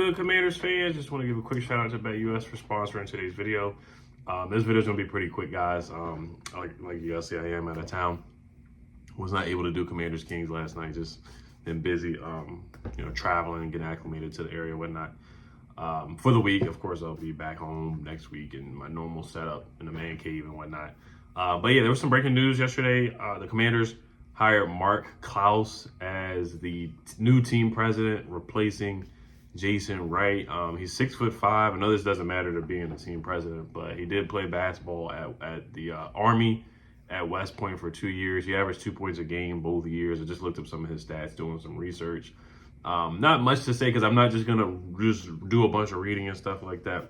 good, Commanders fans? Just want to give a quick shout out to BetUS for sponsoring today's video. This video is going to be pretty quick, guys. Like you guys see, I am out of town. Was not able to do Commanders Kings last night. Just been busy, traveling and getting acclimated to the area and whatnot. For the week, of course, I'll be back home next week in my normal setup in the man cave and whatnot. But yeah, there was some breaking news yesterday. The Commanders hired Mark Klaus as the new team president, replacing Jason Wright. He's 6'5". I know this doesn't matter to being the team president, but he did play basketball at the Army at West Point for 2 years. He averaged 2 points a game both years. I just looked up some of his stats doing some research. Not much to say because I'm not just gonna do a bunch of reading and stuff like that.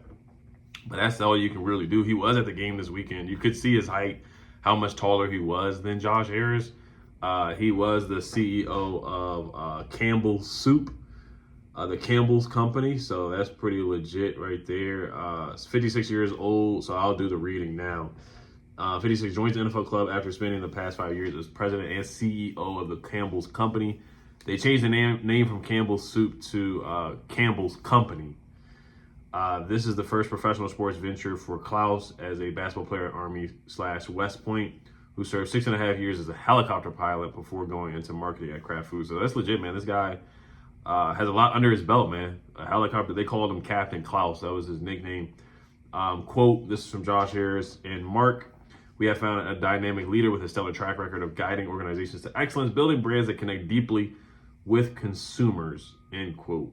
But that's all you can really do. He was at the game this weekend. You could see his height, how much taller he was than Josh Harris. He was the CEO of Campbell's Soup, the Campbell's Company. So that's pretty legit right there. 56 years old, so I'll do the reading now. 56 joins the NFL club after spending the past 5 years as president and CEO of the Campbell's Company. They changed the name from Campbell's Soup to Campbell's Company. This is the first professional sports venture for Klaus as a basketball player at Army/West Point, who served 6.5 years as a helicopter pilot before going into marketing at Kraft Foods. So that's legit, man. This guy has a lot under his belt, man. A helicopter, they called him Captain Klaus. That was his nickname. Quote, this is from Josh Harris and Mark. We have found a dynamic leader with a stellar track record of guiding organizations to excellence, building brands that connect deeply with consumers, end quote.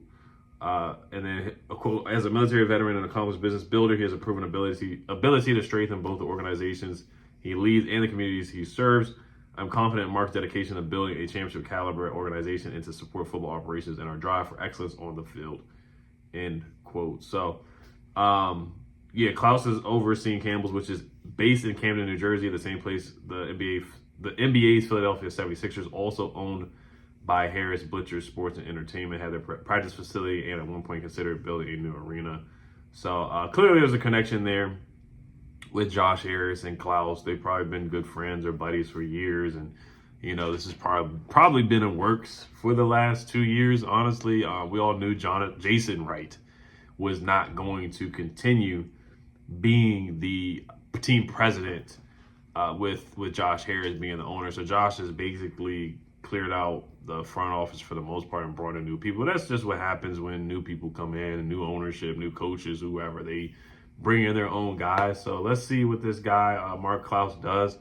And then a quote, as a military veteran and accomplished business builder, he has a proven ability to strengthen both the organizations he leads and the communities he serves. I'm confident in Mark's dedication to building a championship caliber organization and to support football operations and our drive for excellence on the field, end quote. So, Klaus is overseeing Campbell's, which is based in Camden, New Jersey, the same place the NBA's Philadelphia 76ers, also owned by Harris Blitzer Sports and Entertainment, had their practice facility and at one point considered building a new arena. So clearly there's a connection there with Josh Harris and Klaus. They've probably been good friends or buddies for years. And, this has probably been in works for the last 2 years, honestly. We all knew Jason Wright was not going to continue being the team president with Josh Harris being the owner. So Josh has basically cleared out the front office for the most part and brought in new people. That's just what happens when new people come in, new ownership, new coaches, whoever. They bring in their own guys. So let's see what this guy, Mark Klaus, does.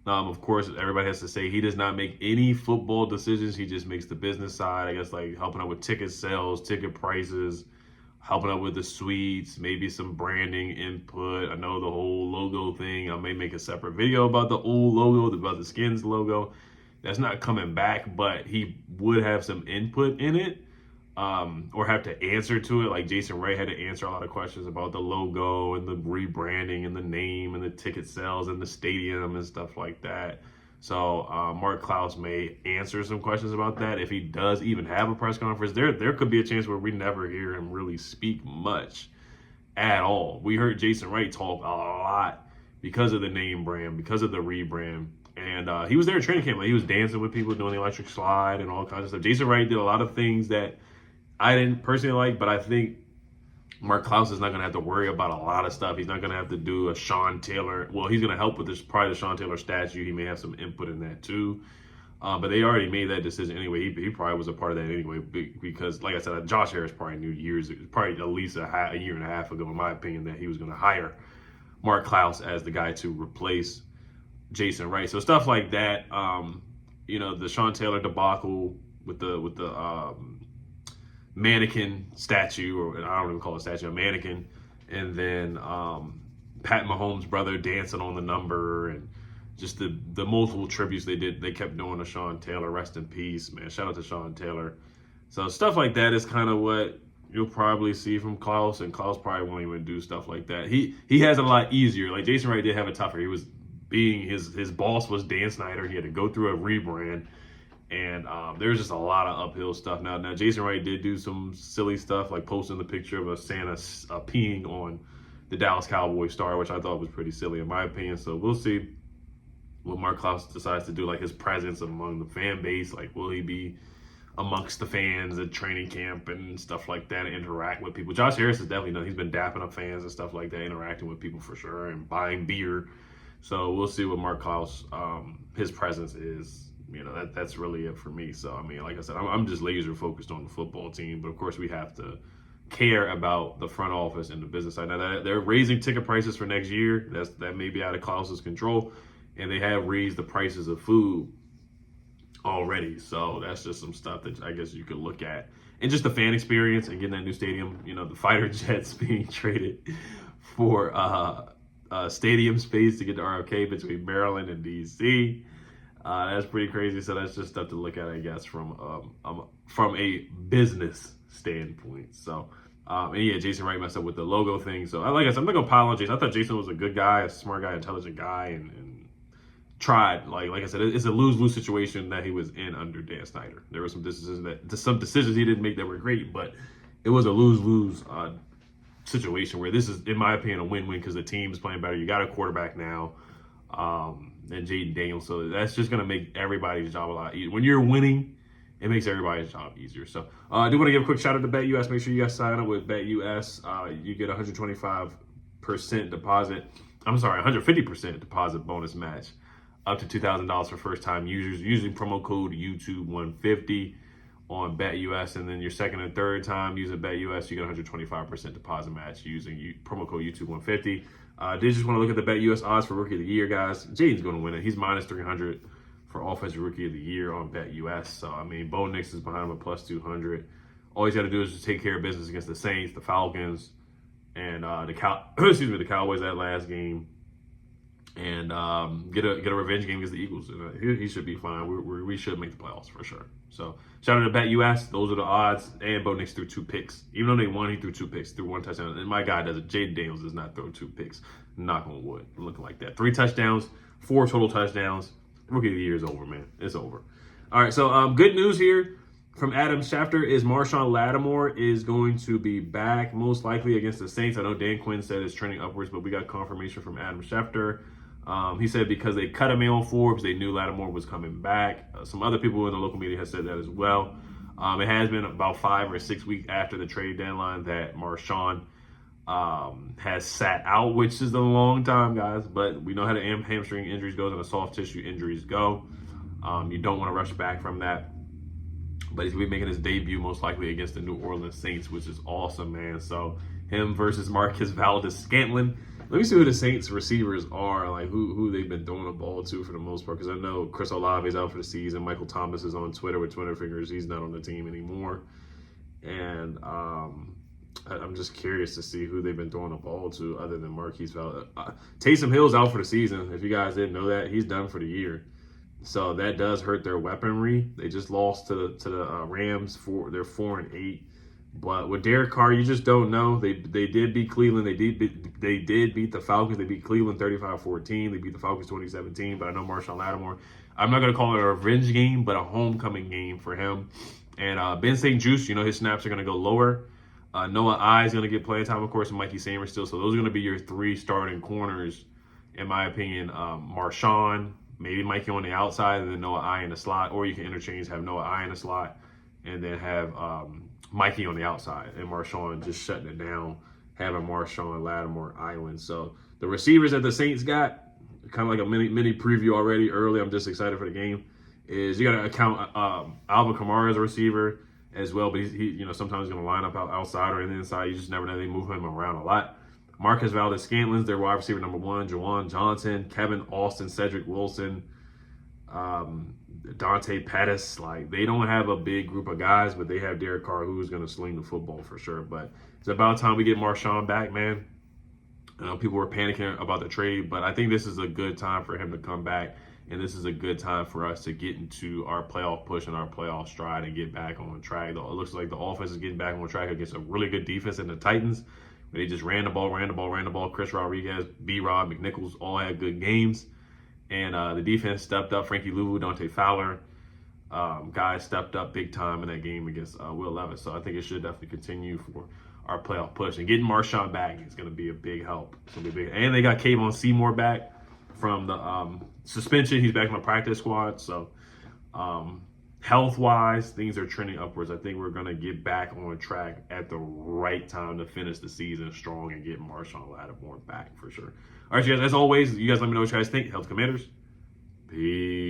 Of course, everybody has to say he does not make any football decisions. He just makes the business side, I guess, like helping out with ticket sales, ticket prices, helping out with the suites, maybe some branding input. I know the whole logo thing. I may make a separate video about the old logo, about the Skins logo. That's not coming back, but he would have some input in it, or have to answer to it. Like Jason Wright had to answer a lot of questions about the logo and the rebranding and the name and the ticket sales and the stadium and stuff like that. So Mark Klaus may answer some questions about that. If he does even have a press conference, there could be a chance where we never hear him really speak much at all. We heard Jason Wright talk a lot because of the name brand, because of the rebrand. And he was there at training camp. Like, he was dancing with people, doing the electric slide and all kinds of stuff. Jason Wright did a lot of things that I didn't personally like, but I think Mark Klaus is not going to have to worry about a lot of stuff. He's not going to have to do a Sean Taylor. Well, he's going to help with this, probably the Sean Taylor statue. He may have some input in that too. But they already made that decision anyway. He probably was a part of that anyway, because, like I said, Josh Harris probably knew probably at least a year and a half ago, in my opinion, that he was going to hire Mark Klaus as the guy to replace Jason Wright. So stuff like that, the Sean Taylor debacle with the mannequin statue, or I don't even call it a statue, a mannequin, and then Pat Mahomes' brother dancing on the number, and just the multiple tributes they kept doing to Sean Taylor. Rest in peace, man. Shout out to Sean Taylor. So stuff like that is kind of what you'll probably see from Klaus, and Klaus probably won't even do stuff like that. He has it a lot easier. Like Jason Wright did have it tougher. He was his boss was Dan Snyder. He had to go through a rebrand, and there's just a lot of uphill stuff. Now Jason Wright did do some silly stuff, like posting the picture of a Santa peeing on the Dallas Cowboys star, which I thought was pretty silly in my opinion. So we'll see what Mark Klaus decides to do, like his presence among the fan base. Like, will he be amongst the fans at training camp and stuff like that, and interact with people. Josh Harris has definitely done. He's been dapping up fans and stuff like that, interacting with people for sure, and buying beer. So we'll see what Mark Klaus, his presence is. That's really it for me. So I mean, like I said, I'm just laser focused on the football team, but of course we have to care about the front office and the business side. Now they're raising ticket prices for next year. That may be out of Klaus's control, and they have raised the prices of food already. So that's just some stuff that I guess you could look at. And just the fan experience and getting that new stadium, the fighter jets being traded for stadium space to get to RFK between Maryland and DC. That's pretty crazy. So that's just stuff to look at, I guess, from a business standpoint. So, and yeah, Jason Wright messed up with the logo thing. So, like I said, I'm not gonna pile on Jason. I thought Jason was a good guy, a smart guy, intelligent guy, and tried. Like I said, it's a lose-lose situation that he was in under Dan Snyder. There were some decisions he didn't make that were great, but it was a lose-lose situation where this is, in my opinion, a win-win because the team is playing better. You got a quarterback now, and Jaden Daniels. So that's just gonna make everybody's job a lot easier. When you're winning, it makes everybody's job easier. So I do want to give a quick shout out to BetUS. Make sure you guys sign up with BetUS. You get 125% deposit. I'm sorry, 150% deposit bonus match up to $2,000 for first-time users using promo code YouTube150 on BetUS. And then your second and third time using BetUS, you get 125% deposit match using promo code YouTube150. Did just want to look at the BetUS odds for Rookie of the Year, guys. Jaden's going to win it. He's minus 300 for Offensive Rookie of the Year on BetUS. So, I mean, Bo Nix is behind him at plus 200. All he's got to do is just take care of business against the Saints, the Falcons, and the Cowboys that last game. And get a revenge game against the Eagles. He should be fine. We should make the playoffs for sure. So shout out to BetUS. Those are the odds. And Bo Nix threw 2 picks. Even though they won, he threw 2 picks, threw 1 touchdown. And my guy does it. Jaden Daniels does not throw 2 picks. Knock on wood. Looking like that. 3 touchdowns, 4 total touchdowns. Rookie of the Year is over, man. It's over. All right. So good news here from Adam Schefter is Marshon Lattimore is going to be back most likely against the Saints. I know Dan Quinn said it's trending upwards, but we got confirmation from Adam Schefter. He said because they cut him on Forbes, they knew Lattimore was coming back. Some other people in the local media have said that as well. It has been about 5 or 6 weeks after the trade deadline that Marshon has sat out, which is a long time, guys. But we know how the hamstring injuries goes and the soft tissue injuries go. You don't want to rush back from that. But he's going to be making his debut most likely against the New Orleans Saints, which is awesome, man. So him versus Marquez Valdes-Scantling. Let me see who the Saints receivers are, like who they've been throwing the ball to for the most part. Because I know Chris Olave is out for the season. Michael Thomas is on Twitter with Twitter fingers. He's not on the team anymore. And I'm just curious to see who they've been throwing the ball to other than Marquise Valdes. Taysom Hill's out for the season. If you guys didn't know that, he's done for the year. So that does hurt their weaponry. They just lost to the Rams. They're 4-8. But with Derek Carr, you just don't know. They did beat Cleveland. They did beat the Falcons. They beat Cleveland 35-14. They beat the Falcons 2017. But I know Marshon Lattimore. I'm not going to call it a revenge game, but a homecoming game for him. And Ben St. Juste, his snaps are going to go lower. Noah I is going to get playing time, of course, and Mikey Sammer still. So those are going to be your 3 starting corners, in my opinion. Marshon, maybe Mikey on the outside, and then Noah I in the slot. Or you can interchange, have Noah I in the slot, and then have Mikey on the outside, and Marshon just shutting it down, having Marshon Lattimore Island. So the receivers that the Saints got, kind of like a mini preview already early. I'm just excited for the game. Is you got to account Alvin Kamara as a receiver as well, but he sometimes going to line up outside or in the inside. You just never know. They move him around a lot. Marquez Valdes-Scantling's their wide receiver number 1. Juwan Johnson, Kevin Austin, Cedric Wilson, Dante Pettis. Like, they don't have a big group of guys, but they have Derek Carr, who's going to sling the football for sure. But it's about time we get Marshon back, man. I know people were panicking about the trade, but I think this is a good time for him to come back, and this is a good time for us to get into our playoff push and our playoff stride and get back on track. It looks like the offense is getting back on track against a really good defense in the Titans. They just ran the ball. Chris Rodriguez, B-Rob, McNichols all had good games. And the defense stepped up. Frankie Louvu, Dante Fowler, guys stepped up big time in that game against Will Levis. So I think it should definitely continue for our playoff push. And getting Marshon back is going to be a big help. It's going to be big. And they got Kayvon Seymour back from the suspension. He's back on the practice squad. So health-wise, things are trending upwards. I think we're going to get back on track at the right time to finish the season strong and get Marshon Lattimore back for sure. All right, you guys, as always, you guys let me know what you guys think. Health Commanders. Peace.